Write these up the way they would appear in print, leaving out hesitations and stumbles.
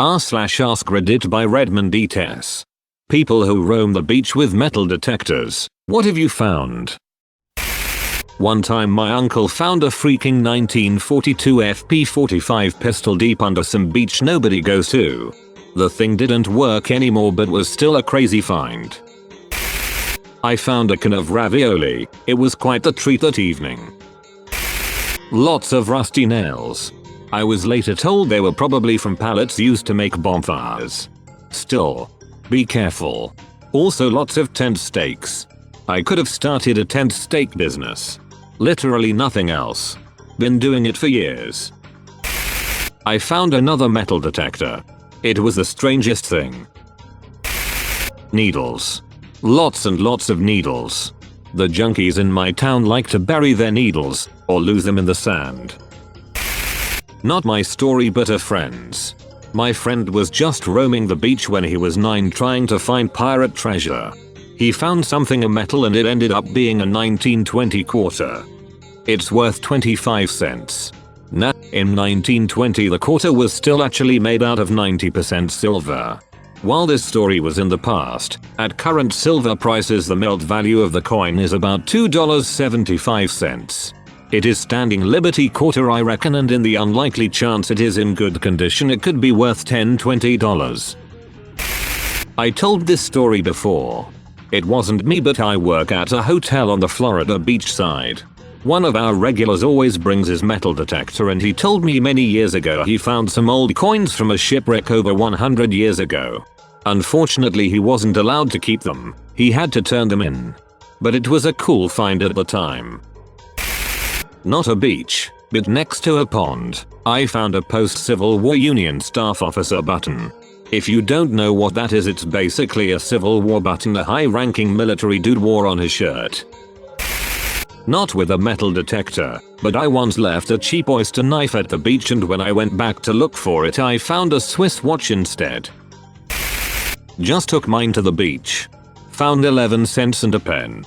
r/AskReddit by Redmond ETS. People who roam the beach with metal detectors. What have you found? One time my uncle found a freaking 1942 FP45 pistol deep under some beach nobody goes to. The thing didn't work anymore but was still a crazy find. I found a can of ravioli. It was quite the treat that evening. Lots of rusty nails. I was later told they were probably from pallets used to make bonfires. Still, be careful. Also lots of tent stakes. I could have started a tent stake business. Literally nothing else. Been doing it for years. I found another metal detector. It was the strangest thing. Needles. Lots and lots of needles. The junkies in my town like to bury their needles, or lose them in the sand. Not my story but a friend's. My friend was just roaming the beach when he was 9 trying to find pirate treasure. He found something of metal and it ended up being a 1920 quarter. It's worth 25 cents. Nah, in 1920 the quarter was still actually made out of 90% silver. While this story was in the past, at current silver prices the melt value of the coin is about $2.75. It is standing Liberty quarter I reckon, and in the unlikely chance it is in good condition it could be worth $10-20. I told this story before. It wasn't me but I work at a hotel on the Florida beach side. One of our regulars always brings his metal detector and he told me many years ago he found some old coins from a shipwreck over 100 years ago. Unfortunately he wasn't allowed to keep them, he had to turn them in. But it was a cool find at the time. Not a beach, but next to a pond, I found a post-Civil War Union staff officer button. If you don't know what that is, it's basically a Civil War button a high-ranking military dude wore on his shirt. Not with a metal detector, but I once left a cheap oyster knife at the beach and when I went back to look for it I found a Swiss watch instead. Just took mine to the beach. Found 11 cents and a pen.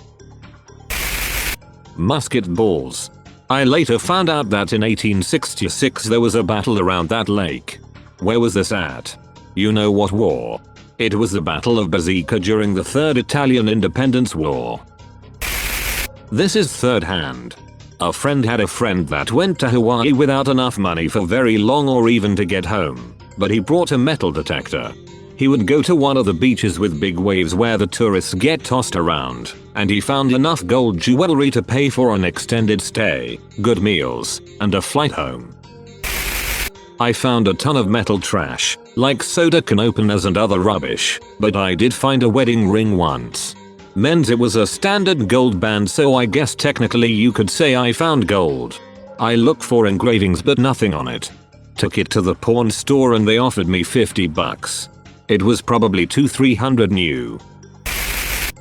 Musket balls. I later found out that in 1866 there was a battle around that lake. Where was this at? You know what war? It was the Battle of Bazzica during the Third Italian Independence War. This is third hand. A friend had a friend that went to Hawaii without enough money for very long or even to get home, but he brought a metal detector. He would go to one of the beaches with big waves where the tourists get tossed around, and he found enough gold jewelry to pay for an extended stay, good meals, and a flight home. I found a ton of metal trash, like soda can openers and other rubbish, but I did find a wedding ring once. Men's, it was a standard gold band, so I guess technically you could say I found gold. I looked for engravings but nothing on it. Took it to the pawn store and they offered me $50. It was probably $200-300 new.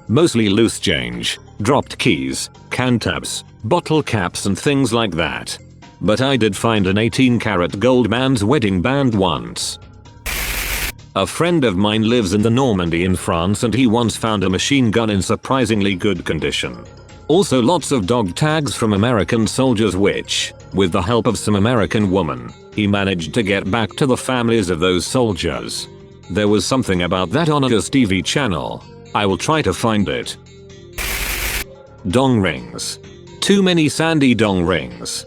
Mostly loose change, dropped keys, can tabs, bottle caps and things like that. But I did find an 18-karat gold man's wedding band once. A friend of mine lives in the Normandy in France and he once found a machine gun in surprisingly good condition. Also lots of dog tags from American soldiers which, with the help of some American woman, he managed to get back to the families of those soldiers. There was something about that on a TV channel. I will try to find it. Dong rings. Too many sandy dong rings.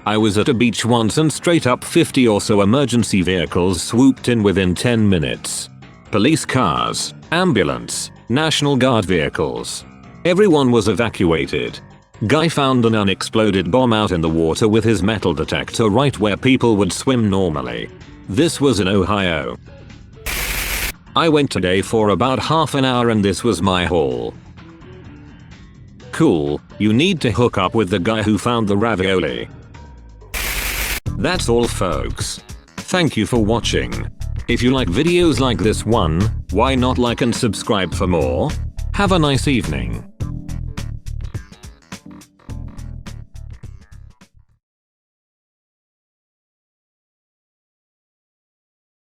I was at a beach once and straight up 50 or so emergency vehicles swooped in within 10 minutes. Police cars, ambulance, National Guard vehicles. Everyone was evacuated. Guy found an unexploded bomb out in the water with his metal detector right where people would swim normally. This was in Ohio. I went today for about half an hour and this was my haul. Cool, you need to hook up with the guy who found the ravioli. That's all folks. Thank you for watching. If you like videos like this one, why not like and subscribe for more? Have a nice evening.